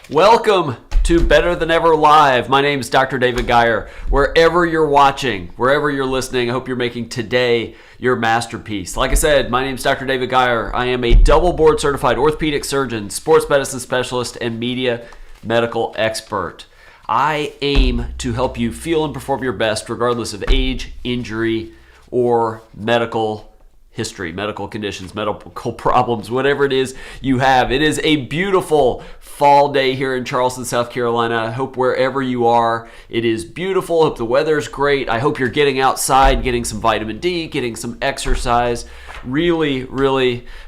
Welcome to Better Than Ever Live. My name is Dr. David Geier. Wherever you're watching, wherever you're listening, I hope you're making today your masterpiece. Like I said, my name is Dr. David Geier. I am a double board certified orthopedic surgeon, sports medicine specialist, and media medical expert. I aim to help you feel and perform your best regardless of age, injury, or medical history, medical conditions, medical problems, whatever it is you have. It is a beautiful fall day here in Charleston, South Carolina. I hope wherever you are, it is beautiful. I hope the weather's great. I hope you're getting outside, getting some vitamin D, getting some exercise. Really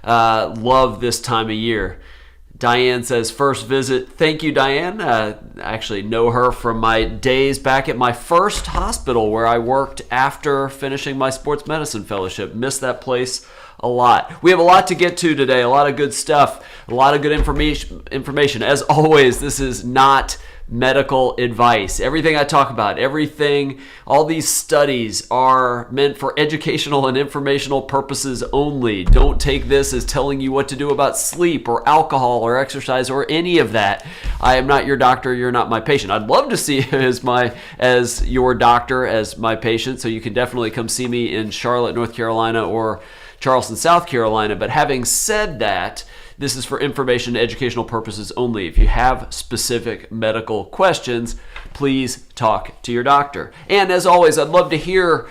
love this time of year. Diane says, first visit. Thank you, Diane. I actually know her from my days back at my first hospital where I worked after finishing my sports medicine fellowship. Miss that place a lot. We have a lot to get to today, a lot of good stuff, a lot of good information. As always, this is not medical advice. Everything I talk about, all these studies are meant for educational and informational purposes only. Don't take this as telling you what to do about sleep or alcohol or exercise or any of that. I am not your doctor. You're not my patient. I'd love to see you as your doctor, as my patient. So you can definitely come see me in Charlotte, North Carolina, or Charleston, South Carolina. But having said that, this is for information and educational purposes only. If you have specific medical questions, please talk to your doctor. And as always, I'd love to hear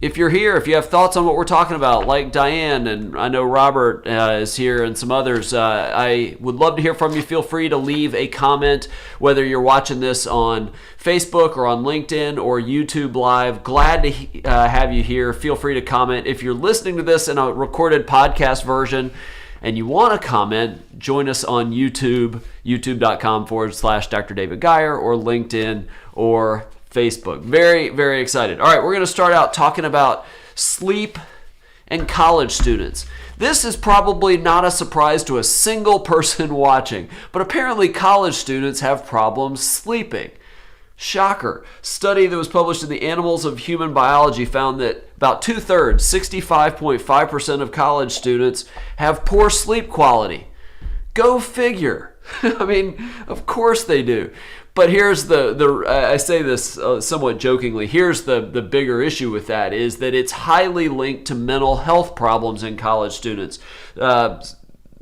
if you're here, if you have thoughts on what we're talking about, like Diane, and I know Robert is here and some others. I would love to hear from you. Feel free to leave a comment, whether you're watching this on Facebook or on LinkedIn or YouTube Live. Glad to have you here. Feel free to comment. If you're listening to this in a recorded podcast version, and you want to comment, join us on YouTube, youtube.com/Dr. David Geier, or LinkedIn or Facebook. Very, very excited. All right, we're going to start out talking about sleep and college students. This is probably not a surprise to a single person watching, but apparently college students have problems sleeping. Shocker. Study that was published in the Annals of Human Biology found that about 2/3, 65.5% of college students have poor sleep quality. Go figure. I mean, of course they do. But here's I say this somewhat jokingly, here's the bigger issue with that is that it's highly linked to mental health problems in college students.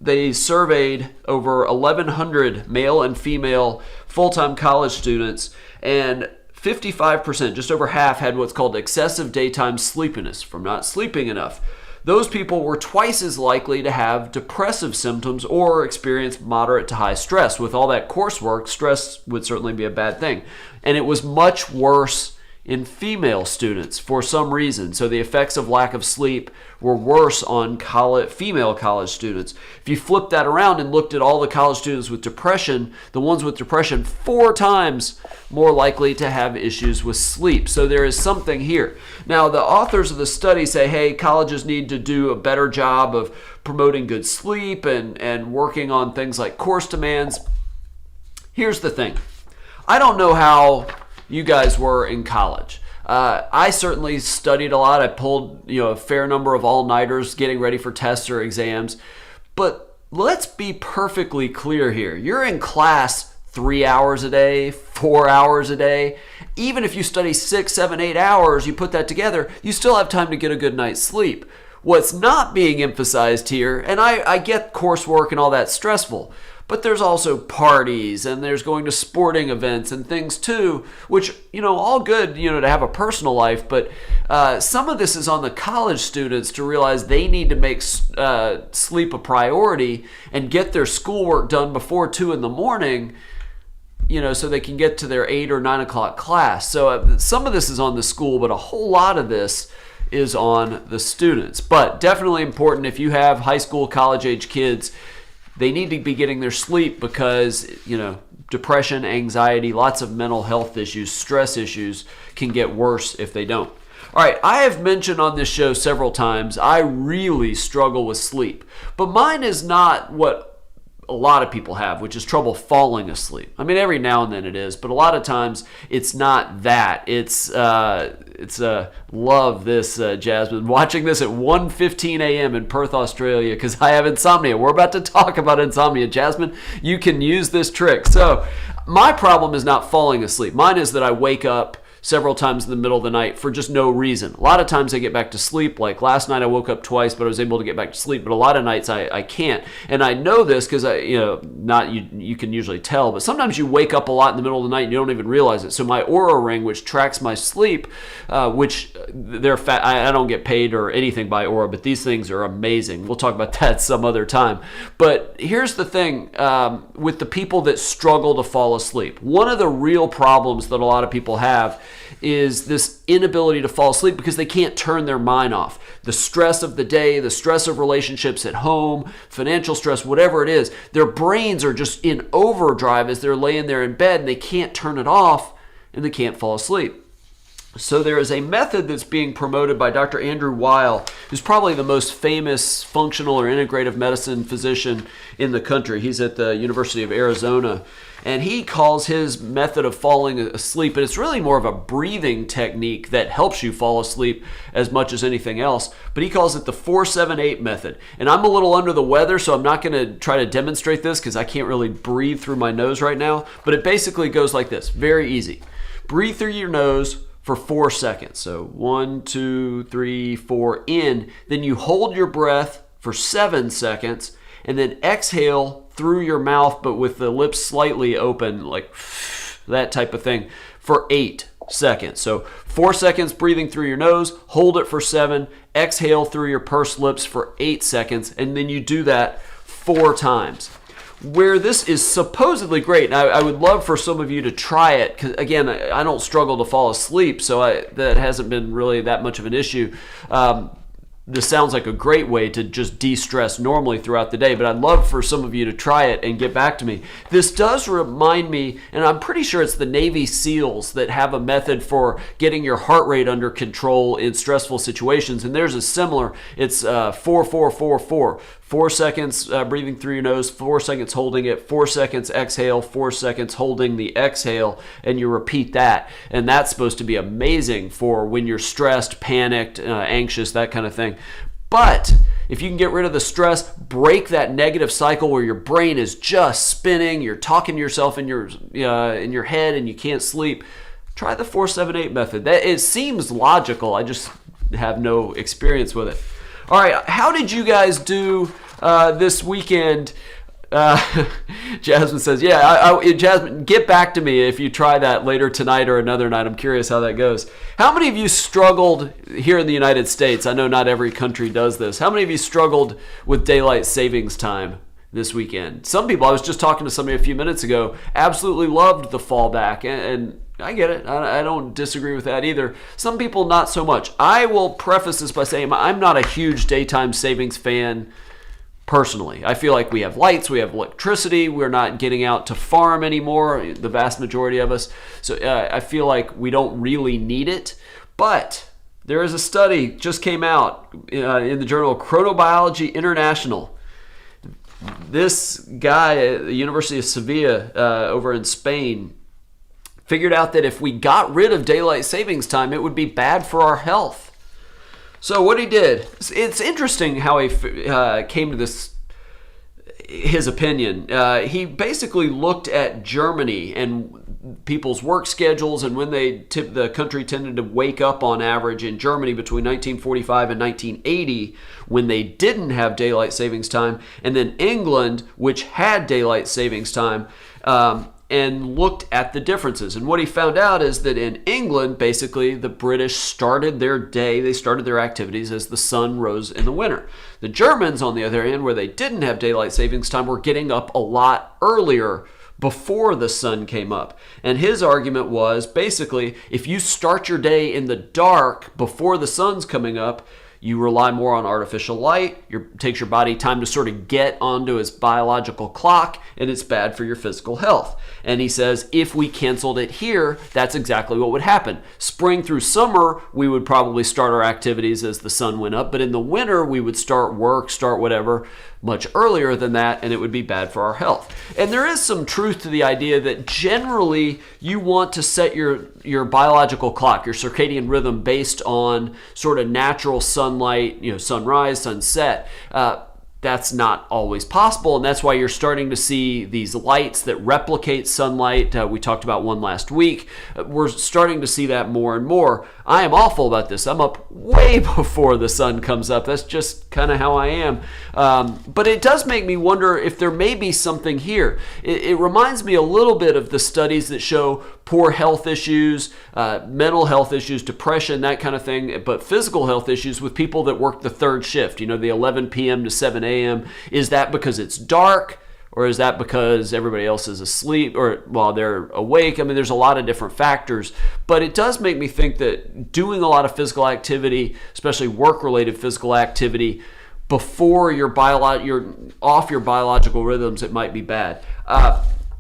They surveyed over 1,100 male and female full-time college students, and 55%, just over half, had what's called excessive daytime sleepiness from not sleeping enough. Those people were twice as likely to have depressive symptoms or experience moderate to high stress. With all that coursework, stress would certainly be a bad thing. And it was much worse in female students for some reason. So the effects of lack of sleep were worse on female college students. If you flip that around and looked at all the college students with depression, the ones with depression 4 times more likely to have issues with sleep. So there is something here. Now, the authors of the study say, hey, colleges need to do a better job of promoting good sleep and working on things like course demands. Here's the thing. I don't know how you guys were in college. I certainly studied a lot. I pulled a fair number of all-nighters getting ready for tests or exams. But let's be perfectly clear here. You're in class 3 hours a day, 4 hours a day. Even if you study 6, 7, 8 hours, you put that together, you still have time to get a good night's sleep. What's not being emphasized here, and I get coursework and all that stressful, but there's also parties and there's going to sporting events and things too, which, all good, to have a personal life. But some of this is on the college students to realize they need to make sleep a priority and get their schoolwork done before 2 a.m, so they can get to their 8 or 9 o'clock class. So some of this is on the school, but a whole lot of this is on the students. But definitely important if you have high school, college age kids. They need to be getting their sleep because, depression, anxiety, lots of mental health issues, stress issues can get worse if they don't. All right, I have mentioned on this show several times, I really struggle with sleep. But mine is not what a lot of people have, which is trouble falling asleep. I mean, every now and then it is, but a lot of times it's not that. It's love this, Jasmine. Watching this at 1:15 a.m. in Perth, Australia, because I have insomnia. We're about to talk about insomnia. Jasmine, you can use this trick. So my problem is not falling asleep. Mine is that I wake up several times in the middle of the night for just no reason. A lot of times I get back to sleep. Like last night I woke up twice, but I was able to get back to sleep. But a lot of nights I can't. And I know this because you can usually tell, but sometimes you wake up a lot in the middle of the night and you don't even realize it. So my Oura ring, which tracks my sleep, which I don't get paid or anything by Oura, but these things are amazing. We'll talk about that some other time. But here's the thing with the people that struggle to fall asleep. One of the real problems that a lot of people have is this inability to fall asleep because they can't turn their mind off. The stress of the day, the stress of relationships at home, financial stress, whatever it is, their brains are just in overdrive as they're laying there in bed and they can't turn it off and they can't fall asleep. So there is a method that's being promoted by Dr. Andrew Weil, who's probably the most famous functional or integrative medicine physician in the country. He's at the University of Arizona. And he calls his method of falling asleep, and it's really more of a breathing technique that helps you fall asleep as much as anything else, but he calls it the 4-7-8 method. And I'm a little under the weather, so I'm not going to try to demonstrate this because I can't really breathe through my nose right now, but it basically goes like this. Very easy. Breathe through your nose for 4 seconds. So 1, 2, 3, 4 in. Then you hold your breath for 7 seconds and then exhale through your mouth, but with the lips slightly open, like that type of thing, for 8 seconds. So 4 seconds breathing through your nose, hold it for 7, exhale through your pursed lips for 8 seconds, and then you do that 4 times. Where this is supposedly great, and I would love for some of you to try it, because again, I don't struggle to fall asleep, so that hasn't been really that much of an issue. this sounds like a great way to just de-stress normally throughout the day, but I'd love for some of you to try it and get back to me. This does remind me, and I'm pretty sure it's the Navy SEALs that have a method for getting your heart rate under control in stressful situations, and there's a similar, it's 4-4-4-4. 4 seconds breathing through your nose, 4 seconds holding it, 4 seconds exhale, 4 seconds holding the exhale, and you repeat that. And that's supposed to be amazing for when you're stressed, panicked, anxious, that kind of thing. But if you can get rid of the stress, break that negative cycle where your brain is just spinning, you're talking to yourself in your head and you can't sleep, try the 4-7-8 method. It seems logical. I just have no experience with it. All right, how did you guys do this weekend? Jasmine says, Jasmine, get back to me if you try that later tonight or another night. I'm curious how that goes. How many of you struggled here in the United States? I know not every country does this. How many of you struggled with daylight savings time this weekend? Some people, I was just talking to somebody a few minutes ago, absolutely loved the fallback, and I get it. I don't disagree with that either. Some people not so much. I will preface this by saying I'm not a huge daytime savings fan personally. I feel like we have lights, we have electricity, we're not getting out to farm anymore, the vast majority of us. So I feel like we don't really need it. But there is a study just came out in the journal Chronobiology International. This guy at the University of Sevilla over in Spain figured out that if we got rid of daylight savings time, it would be bad for our health. So what he did, it's interesting how he came to his opinion. He basically looked at Germany and people's work schedules and when the country tended to wake up on average in Germany between 1945 and 1980 when they didn't have daylight savings time, and then England, which had daylight savings time, and looked at the differences. And what he found out is that in England, basically, the British started their day, they started their activities as the sun rose in the winter. The Germans, on the other hand, where they didn't have daylight savings time, were getting up a lot earlier before the sun came up. And his argument was, basically, if you start your day in the dark before the sun's coming up, you rely more on artificial light, takes your body time to sort of get onto its biological clock, and it's bad for your physical health. And he says if we canceled it here, that's exactly what would happen. Spring through summer, we would probably start our activities as the sun went up, but in the winter, we would start work, start whatever, much earlier than that, and it would be bad for our health. And there is some truth to the idea that generally you want to set your biological clock, your circadian rhythm, based on sort of natural sunlight, sunrise, sunset. That's not always possible, and that's why you're starting to see these lights that replicate sunlight. We talked about one last week. We're starting to see that more and more. I am awful about this. I'm up way before the sun comes up. That's just kind of how I am. But it does make me wonder if there may be something here. It reminds me a little bit of the studies that show poor health issues, mental health issues, depression, that kind of thing, but physical health issues with people that work the third shift, the 11 p.m. to 7 a.m. Is that because it's dark, or is that because everybody else is asleep or while they're awake? I mean, there's a lot of different factors, but it does make me think that doing a lot of physical activity, especially work-related physical activity, before you're off your biological rhythms, it might be bad.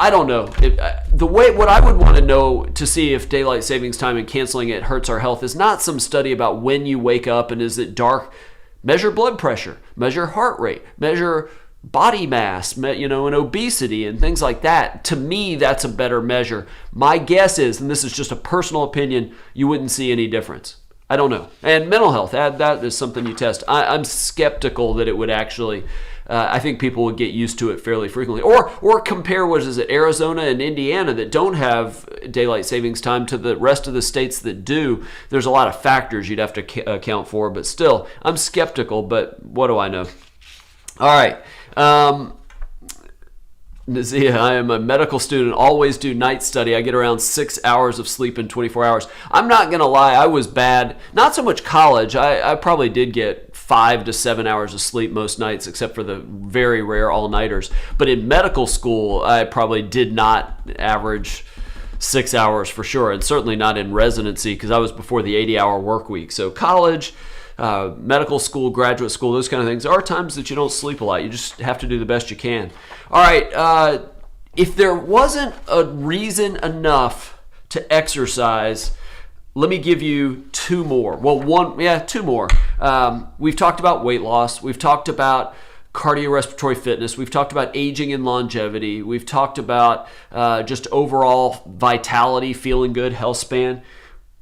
I don't know. What I would want to know to see if daylight savings time and canceling it hurts our health is not some study about when you wake up and is it dark. Measure blood pressure, measure heart rate, measure body mass, and obesity and things like that. To me, that's a better measure. My guess is, and this is just a personal opinion, you wouldn't see any difference. I don't know. And mental health, that is something you test. I'm skeptical that it would actually, I think people would get used to it fairly frequently. Or compare, Arizona and Indiana that don't have daylight savings time to the rest of the states that do. There's a lot of factors you'd have to account for, but still, I'm skeptical, but what do I know? All right. Nazia, I am a medical student, always do night study. I get around 6 hours of sleep in 24 hours. I'm not going to lie, I was bad. Not so much college. I probably did get 5 to 7 hours of sleep most nights, except for the very rare all-nighters. But in medical school, I probably did not average 6 hours for sure, and certainly not in residency because I was before the 80-hour work week. So college, medical school, graduate school, those kind of things. There are times that you don't sleep a lot. You just have to do the best you can. All right, if there wasn't a reason enough to exercise, let me give you two more. Well, two more. We've talked about weight loss. We've talked about cardiorespiratory fitness. We've talked about aging and longevity. We've talked about just overall vitality, feeling good, health span.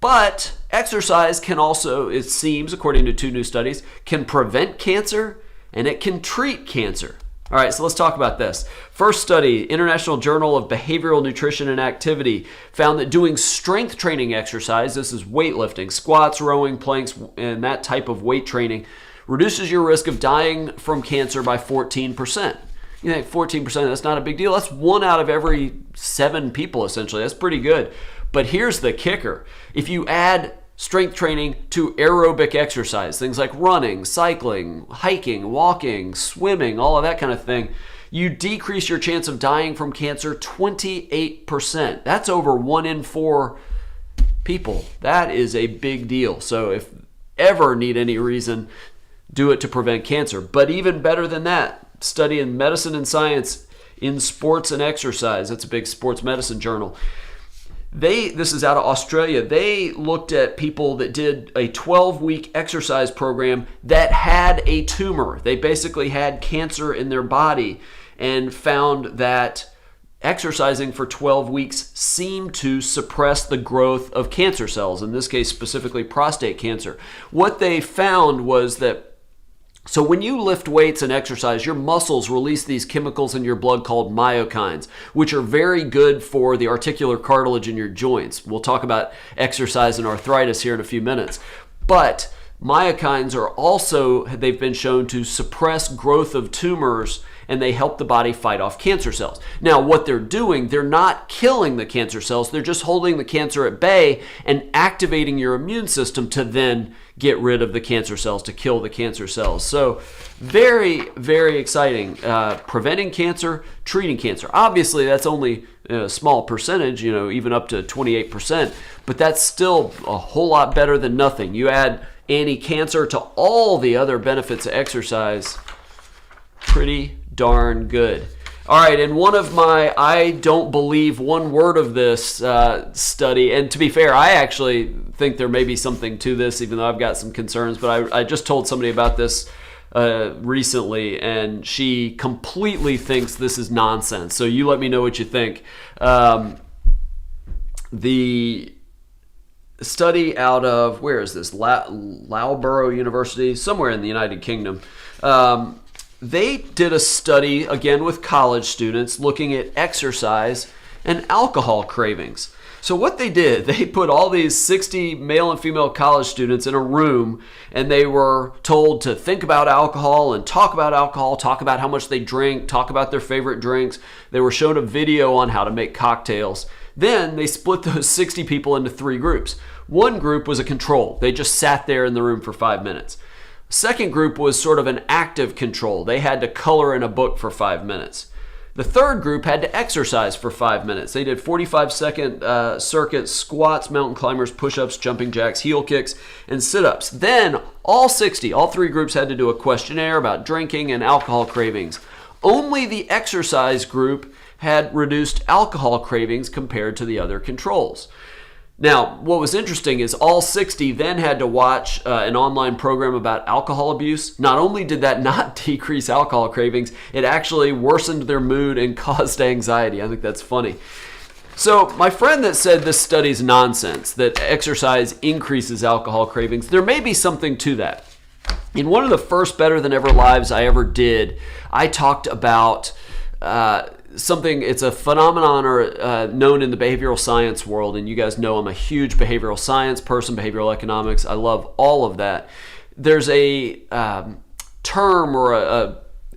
But exercise can also, it seems, according to two new studies, can prevent cancer and it can treat cancer. All right, so let's talk about this. First study, International Journal of Behavioral Nutrition and Activity, found that doing strength training exercise, this is weightlifting, squats, rowing, planks, and that type of weight training, reduces your risk of dying from cancer by 14%. You think 14%, that's not a big deal. That's 1 out of every 7 people, essentially. That's pretty good. But here's the kicker. If you add strength training to aerobic exercise, things like running, cycling, hiking, walking, swimming, all of that kind of thing, you decrease your chance of dying from cancer 28%. That's over 1 in 4 people. That is a big deal. So if ever need any reason, do it to prevent cancer. But even better than that, study in Medicine and Science in Sports and Exercise. That's a big sports medicine journal. This is out of Australia. They looked at people that did a 12-week exercise program that had a tumor. They basically had cancer in their body and found that exercising for 12 weeks seemed to suppress the growth of cancer cells, in this case specifically prostate cancer. What they found was that so when you lift weights and exercise, your muscles release these chemicals in your blood called myokines, which are very good for the articular cartilage in your joints. We'll talk about exercise and arthritis here in a few minutes. But myokines are also, they've been shown to suppress growth of tumors, and they help the body fight off cancer cells. Now, what they're doing, they're not killing the cancer cells, they're just holding the cancer at bay and activating your immune system to then get rid of the cancer cells, to kill the cancer cells. So very, very exciting. Preventing cancer, treating cancer. Obviously, that's only a small percentage, even up to 28%, but that's still a whole lot better than nothing. You add anti-cancer to all the other benefits of exercise, pretty darn good. All right, and one of my I don't believe one word of this study, and to be fair, I actually think there may be something to this, even though I've got some concerns, but I just told somebody about this recently, and she completely thinks this is nonsense. So you let me know what you think. The study out of, where is this? Loughborough University, somewhere in the United Kingdom. They did a study, again with college students, looking at exercise and alcohol cravings. So what they did, they put all these 60 male and female college students in a room, and they were told to think about alcohol and talk about how much they drink, talk about their favorite drinks. They were shown a video on how to make cocktails. Then they split those 60 people into 3 groups. One group was a control. They just sat there in the room for 5 minutes. Second group was sort of an active control. They had to color in a book for 5 minutes. The third group had to exercise for 5 minutes. They did 45-second circuits, squats, mountain climbers, push-ups, jumping jacks, heel kicks, and sit-ups. Then all 3 groups had to do a questionnaire about drinking and alcohol cravings. Only the exercise group had reduced alcohol cravings compared to the other controls. Now, what was interesting is all 60 then had to watch an online program about alcohol abuse. Not only did that not decrease alcohol cravings, it actually worsened their mood and caused anxiety. I think that's funny. So my friend that said this study's nonsense, that exercise increases alcohol cravings, there may be something to that. In one of the first Better Than Ever lives I ever did, I talked about something, it's a phenomenon or known in the behavioral science world, and you guys know I'm a huge behavioral science person, behavioral economics. I love all of that. There's a term or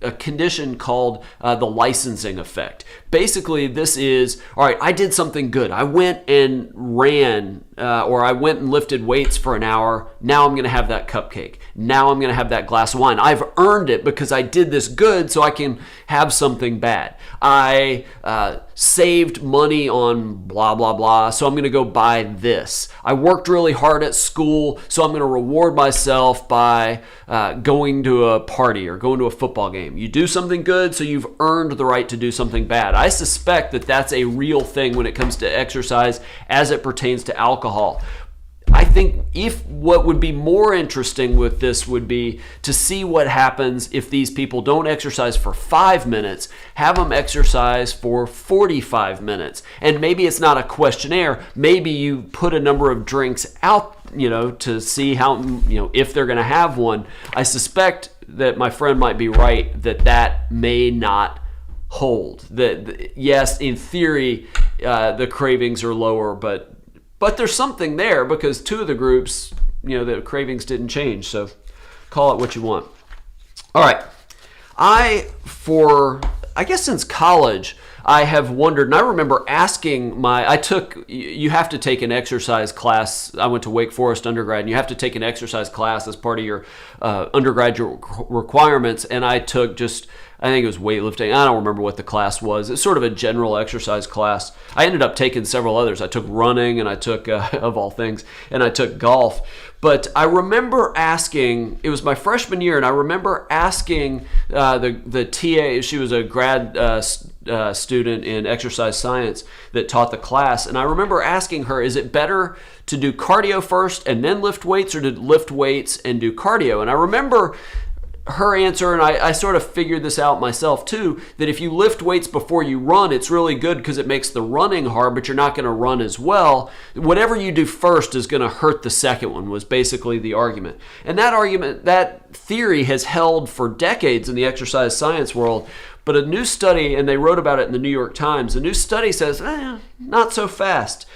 a condition called the licensing effect. Basically, this is, all right, I did something good. I went and ran, or I went and lifted weights for an hour. Now I'm going to have that cupcake. Now I'm going to have that glass of wine. I've earned it because I did this good, so I can have something bad. I saved money on blah, blah, blah, so I'm going to go buy this. I worked really hard at school, so I'm going to reward myself by going to a party or going to a football game. You do something good, so you've earned the right to do something bad. I suspect that that's a real thing when it comes to exercise as it pertains to alcohol. I think if what would be more interesting with this would be to see what happens if these people don't exercise for 5 minutes, have them exercise for 45 minutes. And maybe it's not a questionnaire. Maybe you put a number of drinks out, to see how, if they're going to have one. I suspect that my friend might be right that may not hold. That yes, in theory, the cravings are lower, but there's something there because two of the groups, the cravings didn't change. So call it what you want. All right. I guess since college, I have wondered, and I remember asking you have to take an exercise class. I went to Wake Forest undergrad, and you have to take an exercise class as part of your undergraduate requirements. And I took I think it was weightlifting. I don't remember what the class was. It's sort of a general exercise class. I ended up taking several others. I took running, and I took, of all things, and I took golf. But I remember asking, it was my freshman year, and I remember asking the TA, she was a grad student in exercise science that taught the class, and I remember asking her, is it better to do cardio first and then lift weights, or to lift weights and do cardio? And I remember her answer, and I sort of figured this out myself too, that if you lift weights before you run, it's really good because it makes the running hard, but you're not going to run as well. Whatever you do first is going to hurt the second one, was basically the argument. And that theory has held for decades in the exercise science world. But a new study, and they wrote about it in the New York Times, a new study says, not so fast.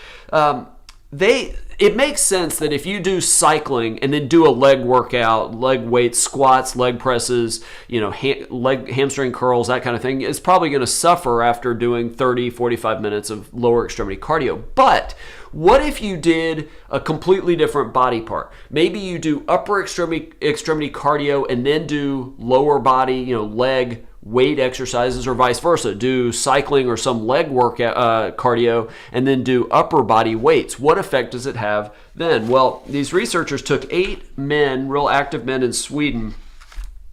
It makes sense that if you do cycling and then do a leg workout, leg weights, squats, leg presses, hamstring curls, that kind of thing, it's probably going to suffer after doing 30, 45 minutes of lower extremity cardio. But what if you did a completely different body part? Maybe you do upper extremity cardio and then do lower body, leg weight exercises, or vice versa. Do cycling or some leg workout cardio and then do upper body weights. What effect does it have then? Well, these researchers took 8 men, real active men in Sweden,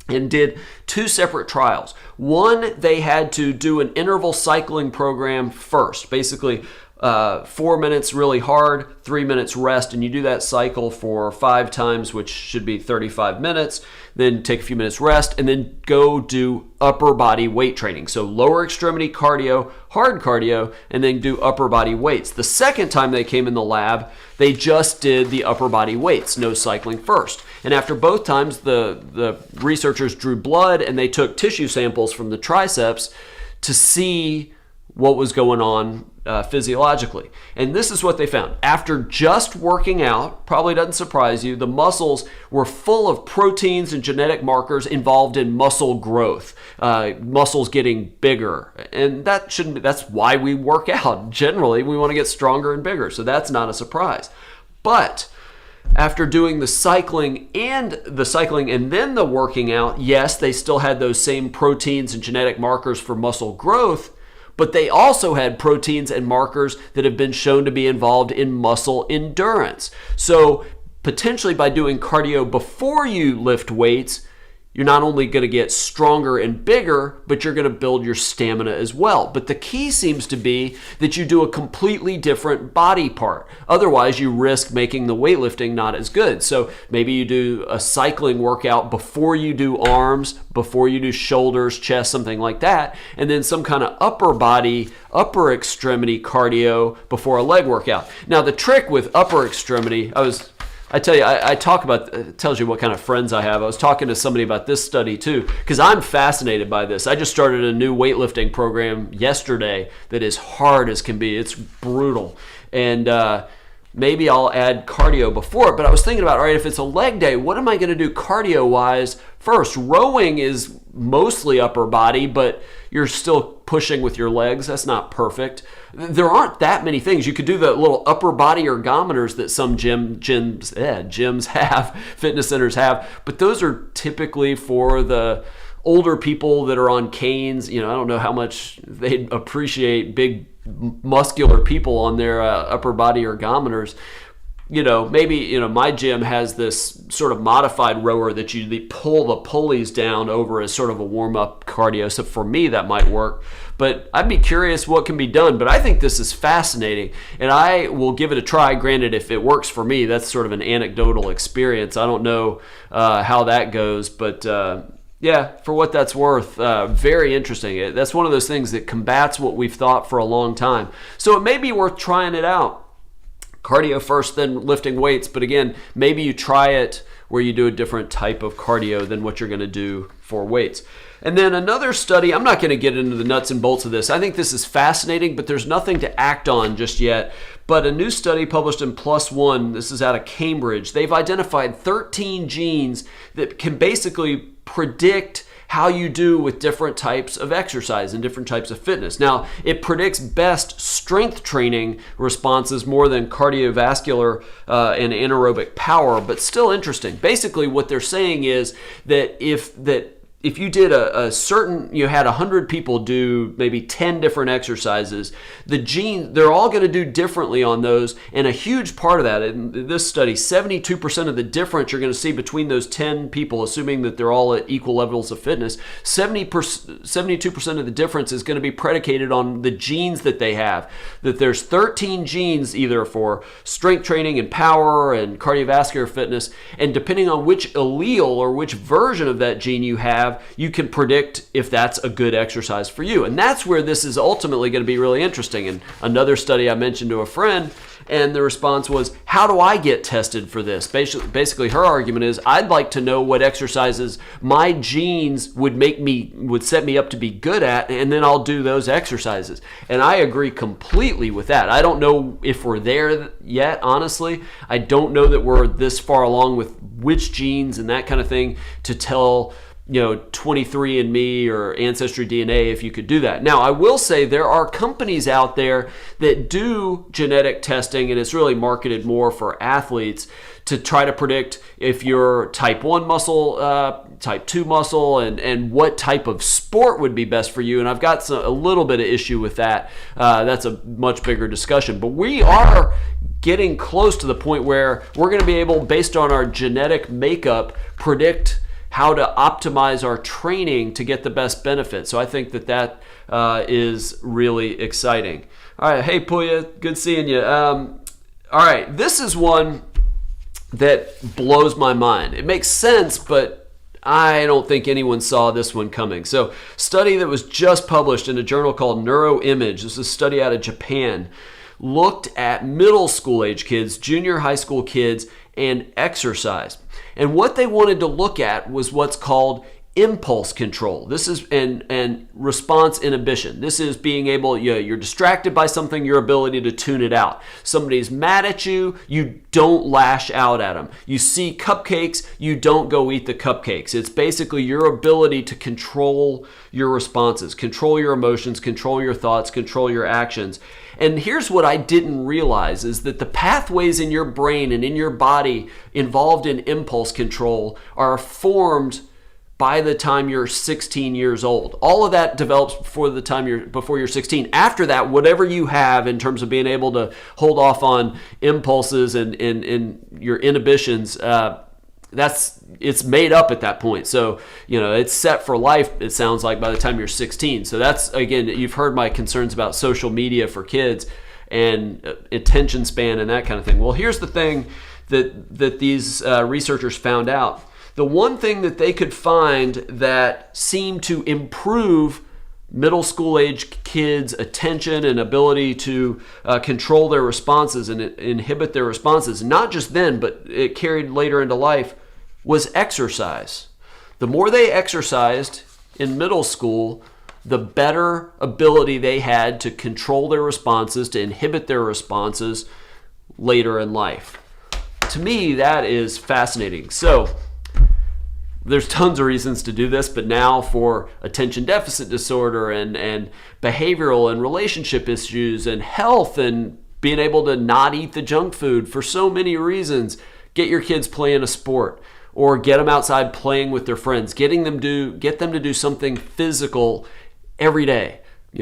and did 2 separate trials. One, they had to do an interval cycling program first. Basically, 4 minutes really hard, 3 minutes rest, and you do that cycle for 5 times, which should be 35 minutes. Then take a few minutes rest, and then go do upper body weight training. So lower extremity cardio, hard cardio, and then do upper body weights. The second time they came in the lab, they just did the upper body weights, no cycling first. And after both times, the researchers drew blood, and they took tissue samples from the triceps to see what was going on physiologically. And this is what they found. After just working out, probably doesn't surprise you, the muscles were full of proteins and genetic markers involved in muscle growth, muscles getting bigger. And that's why we work out. Generally, we want to get stronger and bigger. So that's not a surprise. But after doing the cycling and then the working out, yes, they still had those same proteins and genetic markers for muscle growth, but they also had proteins and markers that have been shown to be involved in muscle endurance. So potentially by doing cardio before you lift weights, you're not only going to get stronger and bigger, but you're going to build your stamina as well. But the key seems to be that you do a completely different body part. Otherwise, you risk making the weightlifting not as good. So maybe you do a cycling workout before you do arms, before you do shoulders, chest, something like that, and then some kind of upper extremity cardio before a leg workout. Now, the trick with upper extremity, I tell you, I talk about, it tells you what kind of friends I have. I was talking to somebody about this study too, because I'm fascinated by this. I just started a new weightlifting program yesterday that is hard as can be. It's brutal. And maybe I'll add cardio before it. But I was thinking about, all right, if it's a leg day, what am I going to do cardio-wise first? Rowing is mostly upper body, but you're still pushing with your legs. That's not perfect. There aren't that many things. You could do the little upper body ergometers that some gyms have, fitness centers have, but those are typically for the older people that are on canes. I don't know how much they'd appreciate big muscular people on their upper body ergometers. Maybe, my gym has this sort of modified rower that you pull the pulleys down over as sort of a warm-up cardio. So for me, that might work. But I'd be curious what can be done. But I think this is fascinating, and I will give it a try. Granted, if it works for me, that's sort of an anecdotal experience. I don't know how that goes, but yeah, for what that's worth, very interesting. That's one of those things that combats what we've thought for a long time. So it may be worth trying it out. Cardio first, then lifting weights. But again, maybe you try it where you do a different type of cardio than what you're going to do for weights. And then another study, I'm not going to get into the nuts and bolts of this. I think this is fascinating, but there's nothing to act on just yet. But a new study published in PLOS ONE, this is out of Cambridge, they've identified 13 genes that can basically predict how you do with different types of exercise and different types of fitness. Now, it predicts best strength training responses more than cardiovascular and anaerobic power, but still interesting. Basically, what they're saying is that if you did you had 100 people do maybe 10 different exercises, they're all going to do differently on those. And a huge part of that, in this study, 72% of the difference you're going to see between those 10 people, assuming that they're all at equal levels of fitness, 72% of the difference is going to be predicated on the genes that they have. That there's 13 genes either for strength training and power and cardiovascular fitness, and depending on which allele or which version of that gene you have, you can predict if that's a good exercise for you. And that's where this is ultimately going to be really interesting. And another study I mentioned to a friend, and the response was, how do I get tested for this? Basically, her argument is, I'd like to know what exercises my genes would set me up to be good at, and then I'll do those exercises. And I agree completely with that. I don't know if we're there yet, honestly. I don't know that we're this far along with which genes and that kind of thing to tell 23andMe or Ancestry DNA if you could do that. Now, I will say there are companies out there that do genetic testing, and it's really marketed more for athletes to try to predict if you're type 1 muscle, type 2 muscle, and what type of sport would be best for you. And I've got a little bit of issue with that. That's a much bigger discussion. But we are getting close to the point where we're going to be able, based on our genetic makeup, predict how to optimize our training to get the best benefit. So I think that is really exciting. All right, hey Puya, good seeing you. All right, this is one that blows my mind. It makes sense, but I don't think anyone saw this one coming. So, study that was just published in a journal called Neuroimage. This is a study out of Japan. Looked at middle school age kids, junior high school kids, and exercise. And what they wanted to look at was what's called impulse control. This is and response inhibition. This is being able, you're distracted by something, your ability to tune it out. Somebody's mad at you, you don't lash out at them. You see cupcakes, you don't go eat the cupcakes. It's basically your ability to control your responses, control your emotions, control your thoughts, control your actions. And here's what I didn't realize is that the pathways in your brain and in your body involved in impulse control are formed by the time you're 16 years old. All of that develops before you're 16. After that, whatever you have in terms of being able to hold off on impulses and your inhibitions, it's made up at that point. So, it's set for life, it sounds like, by the time you're 16. So that's, again, you've heard my concerns about social media for kids and attention span and that kind of thing. Well, here's the thing that these researchers found out. The one thing that they could find that seemed to improve middle school age kids' attention and ability to control their responses and inhibit their responses, not just then, but it carried later into life, was exercise. The more they exercised in middle school, the better ability they had to control their responses, to inhibit their responses later in life. To me, that is fascinating. So there's tons of reasons to do this, but now for attention deficit disorder and behavioral and relationship issues and health and being able to not eat the junk food for so many reasons, get your kids playing a sport or get them outside playing with their friends, get them to do something physical every day.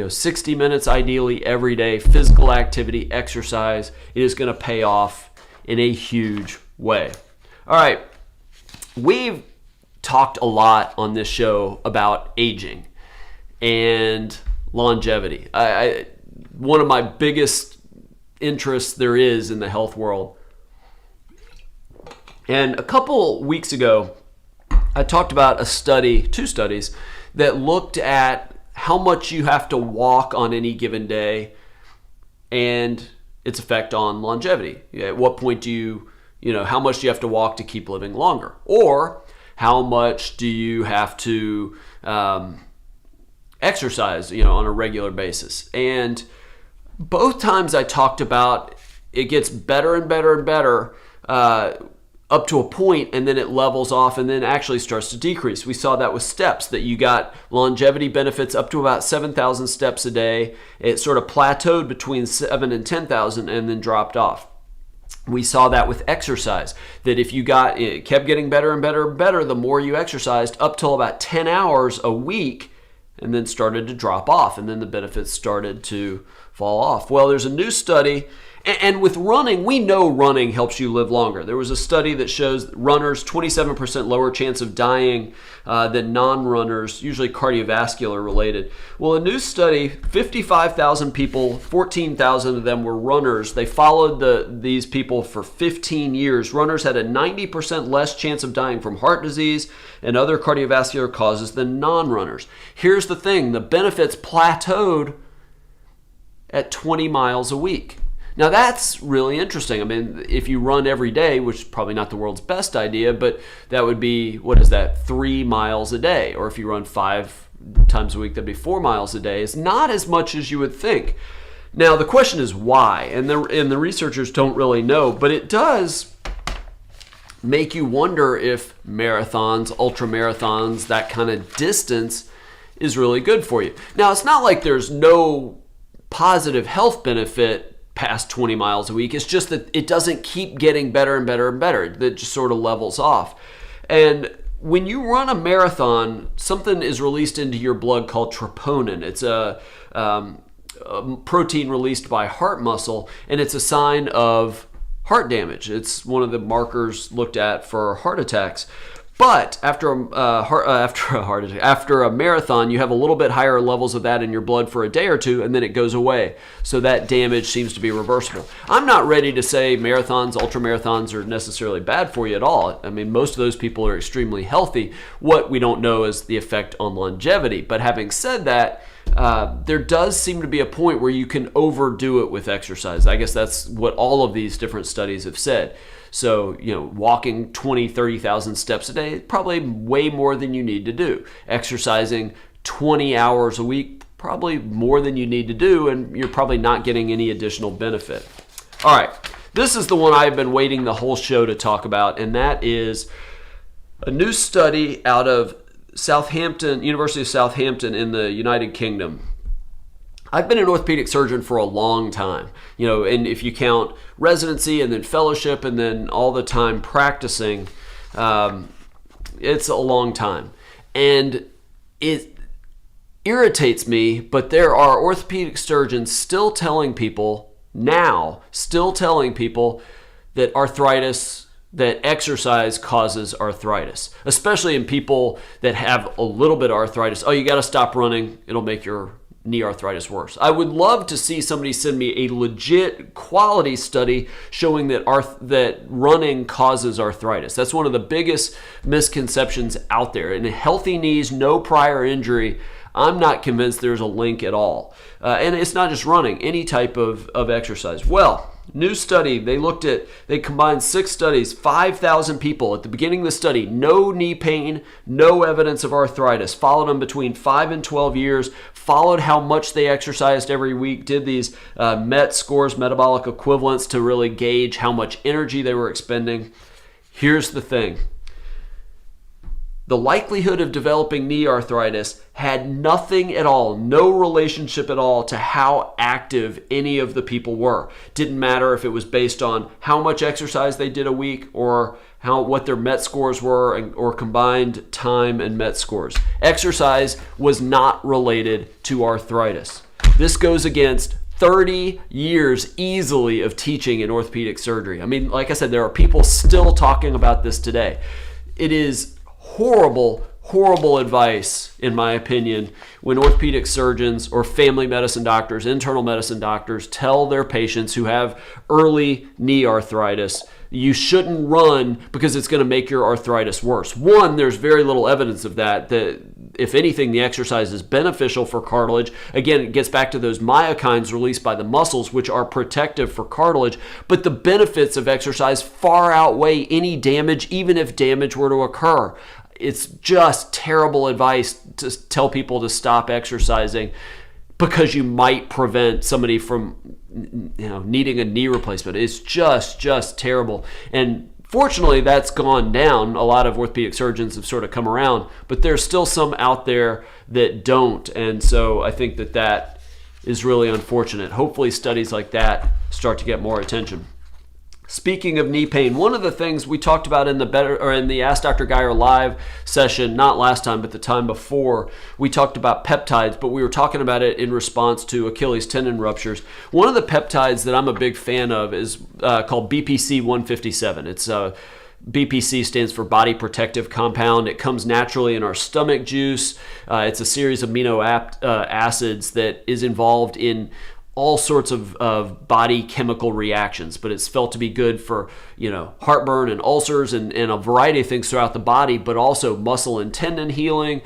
60 minutes ideally every day, physical activity, exercise. It is going to pay off in a huge way. All right, we've talked a lot on this show about aging and longevity. One of my biggest interests there is in the health world. And a couple weeks ago, I talked about two studies that looked at how much you have to walk on any given day and its effect on longevity. At what point how much do you have to walk to keep living longer? Or how much do you have to exercise, on a regular basis? And both times I talked about it gets better and better and better up to a point, and then it levels off and then actually starts to decrease. We saw that with steps, that you got longevity benefits up to about 7,000 steps a day. It sort of plateaued between 7,000 and 10,000 and then dropped off. We saw that with exercise, that if it kept getting better and better and better the more you exercised, up till about 10 hours a week, and then started to drop off, and then the benefits started to fall off. Well, there's a new study, and with running, we know running helps you live longer. There was a study that shows runners 27% lower chance of dying than non-runners, usually cardiovascular related. Well, a new study, 55,000 people, 14,000 of them were runners. They followed these people for 15 years. Runners had a 90% less chance of dying from heart disease and other cardiovascular causes than non-runners. Here's the thing, the benefits plateaued at 20 miles a week. Now that's really interesting. I mean, if you run every day, which is probably not the world's best idea, but that would be, 3 miles a day? Or if you run 5 times a week, that'd be 4 miles a day. It's not as much as you would think. Now the question is why, and the researchers don't really know, but it does make you wonder if marathons, ultra marathons, that kind of distance is really good for you. Now it's not like there's no positive health benefit past 20 miles a week. It's just that it doesn't keep getting better and better and better. It just sort of levels off. And when you run a marathon, something is released into your blood called troponin. It's a protein released by heart muscle, and it's a sign of heart damage. It's one of the markers looked at for heart attacks. But after a marathon, you have a little bit higher levels of that in your blood for a day or two, and then it goes away. So that damage seems to be reversible. I'm not ready to say marathons, ultramarathons are necessarily bad for you at all. I mean, most of those people are extremely healthy. What we don't know is the effect on longevity. But having said that, there does seem to be a point where you can overdo it with exercise. I guess that's what all of these different studies have said. So, walking 20, 30,000 steps a day is probably way more than you need to do. Exercising 20 hours a week, probably more than you need to do, and you're probably not getting any additional benefit. All right, this is the one I've been waiting the whole show to talk about, and that is a new study out of University of Southampton in the United Kingdom. I've been an orthopedic surgeon for a long time, and if you count residency and then fellowship and then all the time practicing, it's a long time. And it irritates me, but there are orthopedic surgeons still telling people that that exercise causes arthritis, especially in people that have a little bit of arthritis. Oh, you got to stop running. It'll make your knee arthritis worse. I would love to see somebody send me a legit quality study showing that running causes arthritis. That's one of the biggest misconceptions out there. In healthy knees, no prior injury, I'm not convinced there's a link at all. And it's not just running, any type of exercise. Well, New study, they combined 6 studies, 5,000 people. At the beginning of the study, no knee pain, no evidence of arthritis. Followed them between 5 and 12 years, followed how much they exercised every week, did these MET scores, metabolic equivalents, to really gauge how much energy they were expending. Here's the thing. The likelihood of developing knee arthritis had nothing at all, no relationship at all to how active any of the people were. Didn't matter if it was based on how much exercise they did a week or what their MET scores were or combined time and MET scores. Exercise was not related to arthritis. This goes against 30 years easily of teaching in orthopedic surgery. I mean, like I said, there are people still talking about this today. It is horrible advice, in my opinion, when orthopedic surgeons or family medicine doctors, internal medicine doctors tell their patients who have early knee arthritis, you shouldn't run because it's going to make your arthritis worse. One, there's very little evidence of that if anything, the exercise is beneficial for cartilage. Again, it gets back to those myokines released by the muscles, which are protective for cartilage. But the benefits of exercise far outweigh any damage, even if damage were to occur. It's just terrible advice to tell people to stop exercising because you might prevent somebody from needing a knee replacement. It's just terrible. And fortunately, that's gone down. A lot of orthopedic surgeons have sort of come around, but there's still some out there that don't. And so I think that is really unfortunate. Hopefully studies like that start to get more attention. Speaking of knee pain, one of the things we talked about in the Ask Dr. Geier live session, not last time, but the time before, we talked about peptides, but we were talking about it in response to Achilles tendon ruptures. One of the peptides that I'm a big fan of is called BPC 157. It's BPC stands for body protective compound. It comes naturally in our stomach juice. It's a series of amino acids that is involved in all sorts of body chemical reactions, but it's felt to be good for heartburn and ulcers and a variety of things throughout the body, but also muscle and tendon healing.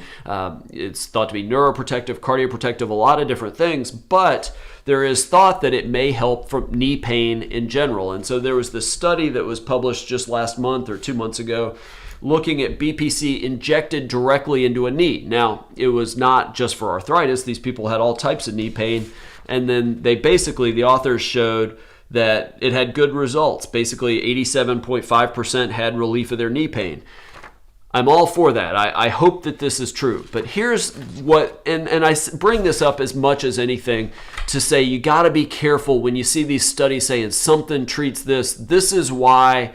It's thought to be neuroprotective, cardioprotective, a lot of different things, but there is thought that it may help from knee pain in general. And so there was this study that was published just last month or 2 months ago looking at BPC injected directly into a knee. Now, it was not just for arthritis. These people had all types of knee pain. And then the authors showed that it had good results. Basically, 87.5% had relief of their knee pain. I'm all for that. I hope that this is true. But here's what, and I bring this up as much as anything to say you got to be careful when you see these studies saying something treats this. This is why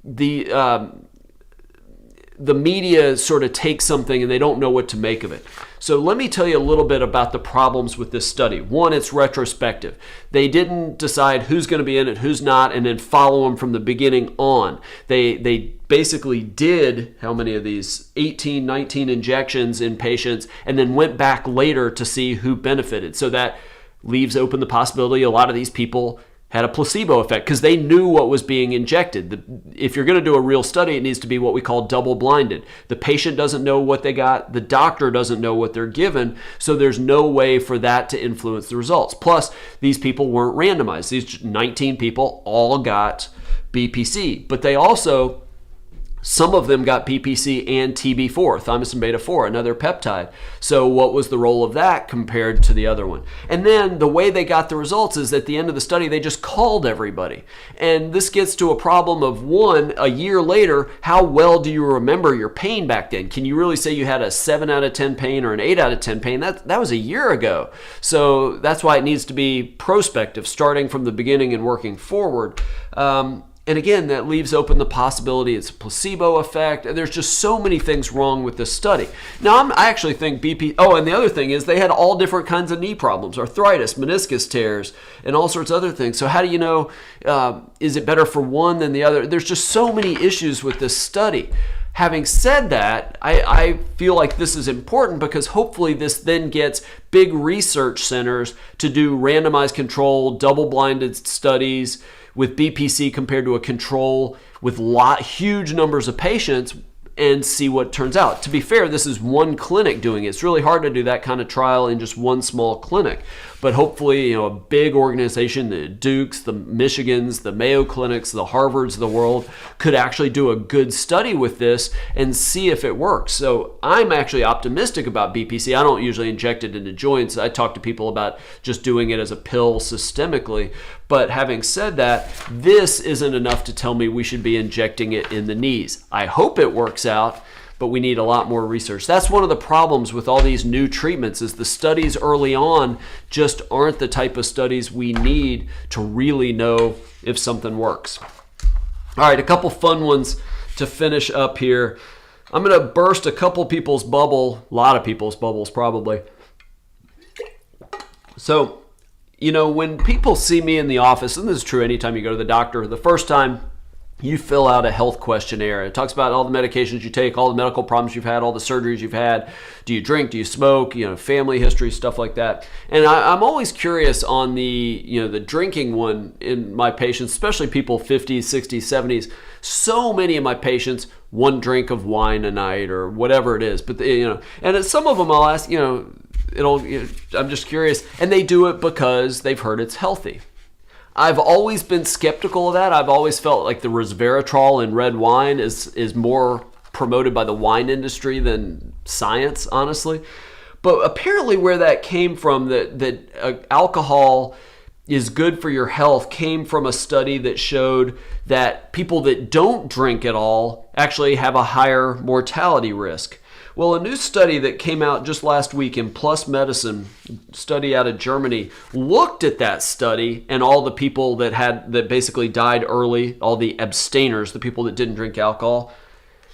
the media sort of takes something and they don't know what to make of it. So let me tell you a little bit about the problems with this study. One, it's retrospective. They didn't decide who's going to be in it, who's not, and then follow them from the beginning on. They basically did, how many of these? 18, 19 injections in patients, and then went back later to see who benefited. So that leaves open the possibility a lot of these people had a placebo effect because they knew what was being injected. If you're going to do a real study, it needs to be what we call double-blinded. The patient doesn't know what they got. The doctor doesn't know what they're given. So there's no way for that to influence the results. Plus, these people weren't randomized. These 19 people all got BPC. But they also, some of them got BPC and TB4, thymosin beta 4, another peptide. So what was the role of that compared to the other one? And then the way they got the results is at the end of the study, they just called everybody. And this gets to a problem of one, a year later, how well do you remember your pain back then? Can you really say you had a 7 out of 10 pain or an 8 out of 10 pain? That was a year ago. So that's why it needs to be prospective, starting from the beginning and working forward. And again, that leaves open the possibility it's a placebo effect. There's just so many things wrong with this study. Now, I actually think and the other thing is they had all different kinds of knee problems, arthritis, meniscus tears, and all sorts of other things. So how do you know, is it better for one than the other? There's just so many issues with this study. Having said that, I feel like this is important because hopefully this then gets big research centers to do randomized control, double-blinded studies with BPC compared to a control with huge numbers of patients and see what turns out. To be fair, this is one clinic doing it. It's really hard to do that kind of trial in just one small clinic. but hopefully, a big organization, the Dukes, the Michigans, the Mayo Clinics, the Harvards of the world could actually do a good study with this and see if it works. So I'm actually optimistic about BPC. I don't usually inject it into joints. I talk to people about just doing it as a pill systemically. But having said that, this isn't enough to tell me we should be injecting it in the knees. I hope it works out, but we need a lot more research. That's one of the problems with all these new treatments is the studies early on just aren't the type of studies we need to really know if something works. All right, a couple fun ones to finish up here. I'm going to burst a couple people's bubble, a lot of people's bubbles probably. So, when people see me in the office, and this is true anytime you go to the doctor, the first time you fill out a health questionnaire. It talks about all the medications you take, all the medical problems you've had, all the surgeries you've had. Do you drink? Do you smoke? Family history, stuff like that. And I'm always curious on the drinking one in my patients, especially people 50s, 60s, 70s. So many of my patients, one drink of wine a night or whatever it is. But and some of them I'll ask, I'm just curious, and they do it because they've heard it's healthy. I've always been skeptical of that. I've always felt like the resveratrol in red wine is more promoted by the wine industry than science, honestly. But apparently where that came from, that alcohol is good for your health, came from a study that showed that people that don't drink at all actually have a higher mortality risk. Well, a new study that came out just last week in PLOS Medicine, study out of Germany, looked at that study and all the people that basically died early, all the abstainers, the people that didn't drink alcohol.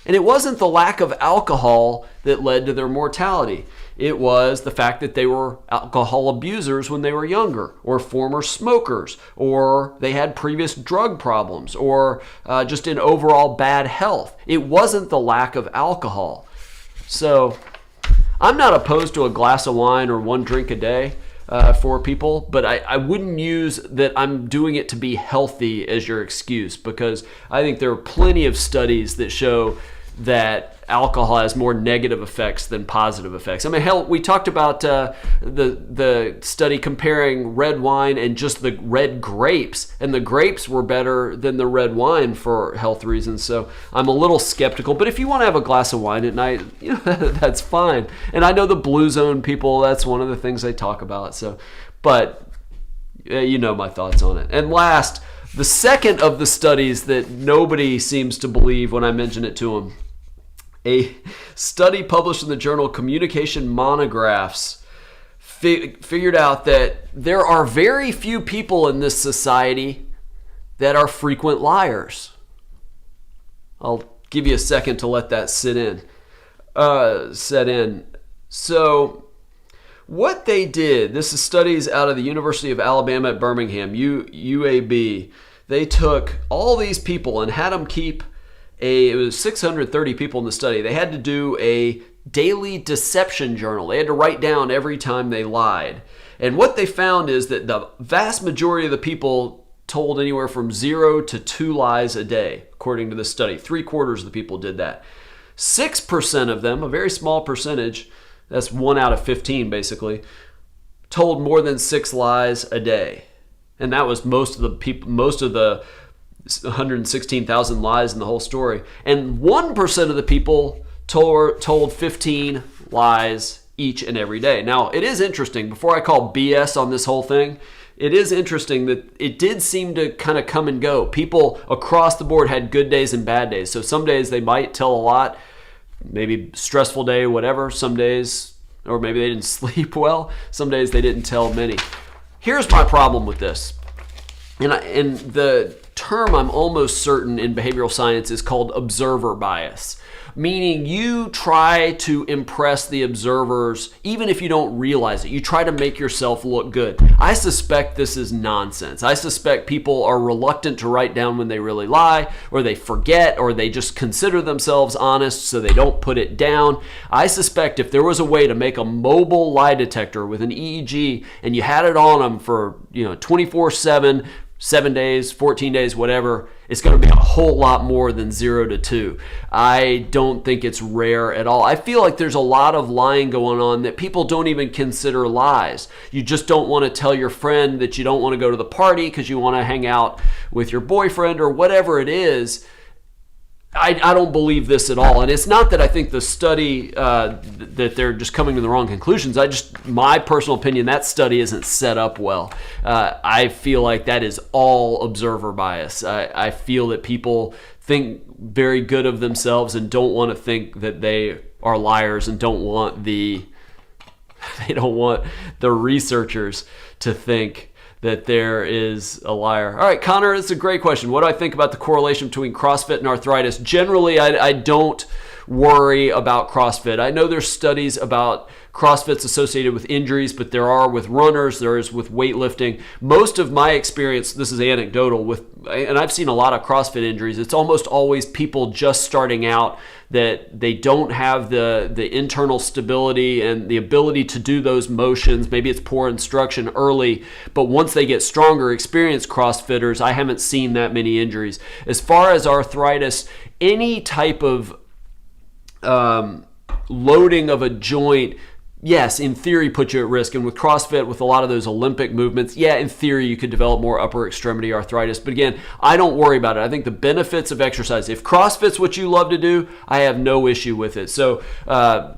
And it wasn't the lack of alcohol that led to their mortality. It was the fact that they were alcohol abusers when they were younger, or former smokers, or they had previous drug problems, or just in overall bad health. It wasn't the lack of alcohol. So I'm not opposed to a glass of wine or one drink a day for people, but I wouldn't use that I'm doing it to be healthy as your excuse, because I think there are plenty of studies that show that alcohol has more negative effects than positive effects. I mean, hell, we talked about the study comparing red wine and just the red grapes, and the grapes were better than the red wine for health reasons. So I'm a little skeptical, but if you want to have a glass of wine at night, that's fine. And I know the Blue Zone people, that's one of the things they talk about. So, but my thoughts on it. And last, the second of the studies that nobody seems to believe when I mention it to them, a study published in the journal Communication Monographs figured out that there are very few people in this society that are frequent liars. I'll give you a second to let that set in. So what they did, this is studies out of the University of Alabama at Birmingham, UAB. They took all these people and had them keep it was 630 people in the study. They had to do a daily deception journal. They had to write down every time they lied. And what they found is that the vast majority of the people told anywhere from 0 to 2 lies a day, according to the study. 3/4 of the people did that. 6% of them, a very small percentage, that's 1 out of 15 basically, told more than 6 lies a day. And that was most of the 116,000 lies in the whole story. And 1% of the people told 15 lies each and every day. Now, it is interesting, before I call BS on this whole thing, it is interesting that it did seem to kind of come and go. People across the board had good days and bad days. So some days they might tell a lot, maybe stressful day, whatever. Some days, or maybe they didn't sleep well. Some days they didn't tell many. Here's my problem with this. And the term I'm almost certain in behavioral science is called observer bias, meaning you try to impress the observers even if you don't realize it. You try to make yourself look good. I suspect this is nonsense. I suspect people are reluctant to write down when they really lie, or they forget, or they just consider themselves honest so they don't put it down. I suspect if there was a way to make a mobile lie detector with an EEG and you had it on them for 24/7, 7 days, 14 days, whatever, it's going to be a whole lot more than 0 to 2. I don't think it's rare at all. I feel like there's a lot of lying going on that people don't even consider lies. You just don't want to tell your friend that you don't want to go to the party because you want to hang out with your boyfriend or whatever it is. I don't believe this at all. And it's not that I think the study, that they're just coming to the wrong conclusions. My personal opinion, that study isn't set up well. I feel like that is all observer bias. I feel that people think very good of themselves and don't want to think that they are liars and don't want the researchers to think that there is a liar. All right, Connor, it's a great question. What do I think about the correlation between CrossFit and arthritis? Generally, I don't worry about CrossFit. I know there's studies about CrossFit's associated with injuries, but there are with runners, there is with weightlifting. Most of my experience, this is anecdotal, and I've seen a lot of CrossFit injuries, it's almost always people just starting out that they don't have the internal stability and the ability to do those motions. Maybe it's poor instruction early, but once they get stronger, experienced CrossFitters, I haven't seen that many injuries. As far as arthritis, any type of loading of a joint, yes, in theory, put you at risk. And with CrossFit, with a lot of those Olympic movements, yeah, in theory, you could develop more upper extremity arthritis. But again, I don't worry about it. I think the benefits of exercise, if CrossFit's what you love to do, I have no issue with it. So I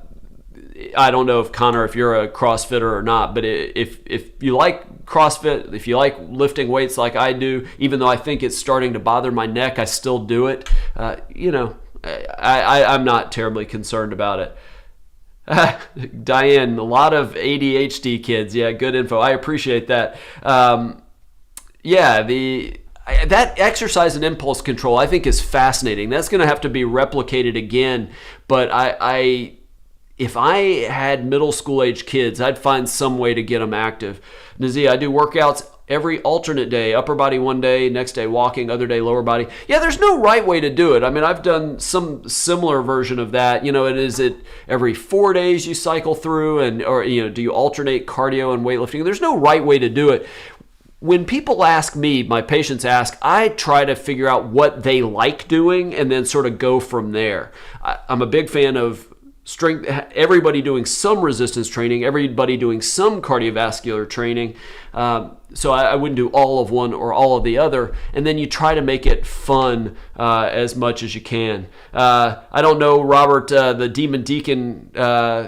don't know if, Connor, if you're a CrossFitter or not, but if you like CrossFit, if you like lifting weights like I do, even though I think it's starting to bother my neck, I still do it. I'm not terribly concerned about it. Diane, a lot of ADHD kids. Yeah, good info. I appreciate that. That exercise and impulse control I think is fascinating. That's going to have to be replicated again. But if I had middle school age kids, I'd find some way to get them active. Nazia, I do workouts every alternate day, upper body one day, next day walking, other day lower body. Yeah, there's no right way to do it. I mean, I've done some similar version of that. Is it every 4 days you cycle through, or do you alternate cardio and weightlifting? There's no right way to do it. When people ask me, my patients ask, I try to figure out what they like doing and then sort of go from there. I'm a big fan of strength, everybody doing some resistance training, everybody doing some cardiovascular training. So I wouldn't do all of one or all of the other. And then you try to make it fun as much as you can. I don't know, Robert, the Demon Deacon,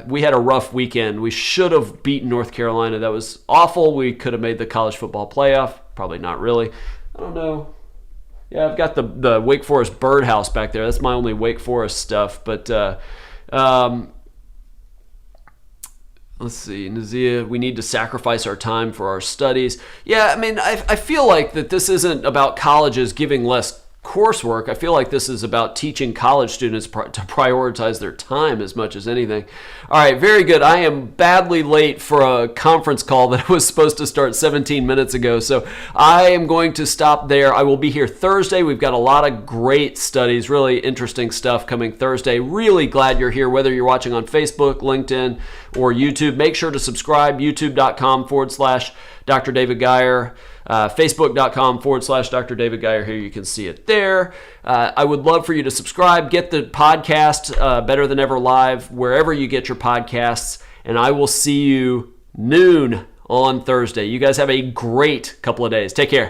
we had a rough weekend. We should have beaten North Carolina. That was awful. We could have made the college football playoff. Probably not really. I don't know. Yeah, I've got the Wake Forest birdhouse back there. That's my only Wake Forest stuff. But let's see, Nazia, we need to sacrifice our time for our studies. Yeah, I mean, I feel like that this isn't about colleges giving less coursework. I feel like this is about teaching college students to prioritize their time as much as anything. All right, very good. I am badly late for a conference call that was supposed to start 17 minutes ago, so I am going to stop there. I will be here Thursday. We've got a lot of great studies, really interesting stuff coming Thursday. Really glad you're here, whether you're watching on Facebook, LinkedIn, or YouTube. Make sure to subscribe, youtube.com/Dr. David Geier. Facebook.com/Dr. David Geier. Here you can see it there. I would love for you to subscribe. Get the podcast, Better Than Ever Live, wherever you get your podcasts. And I will see you noon on Thursday. You guys have a great couple of days. Take care.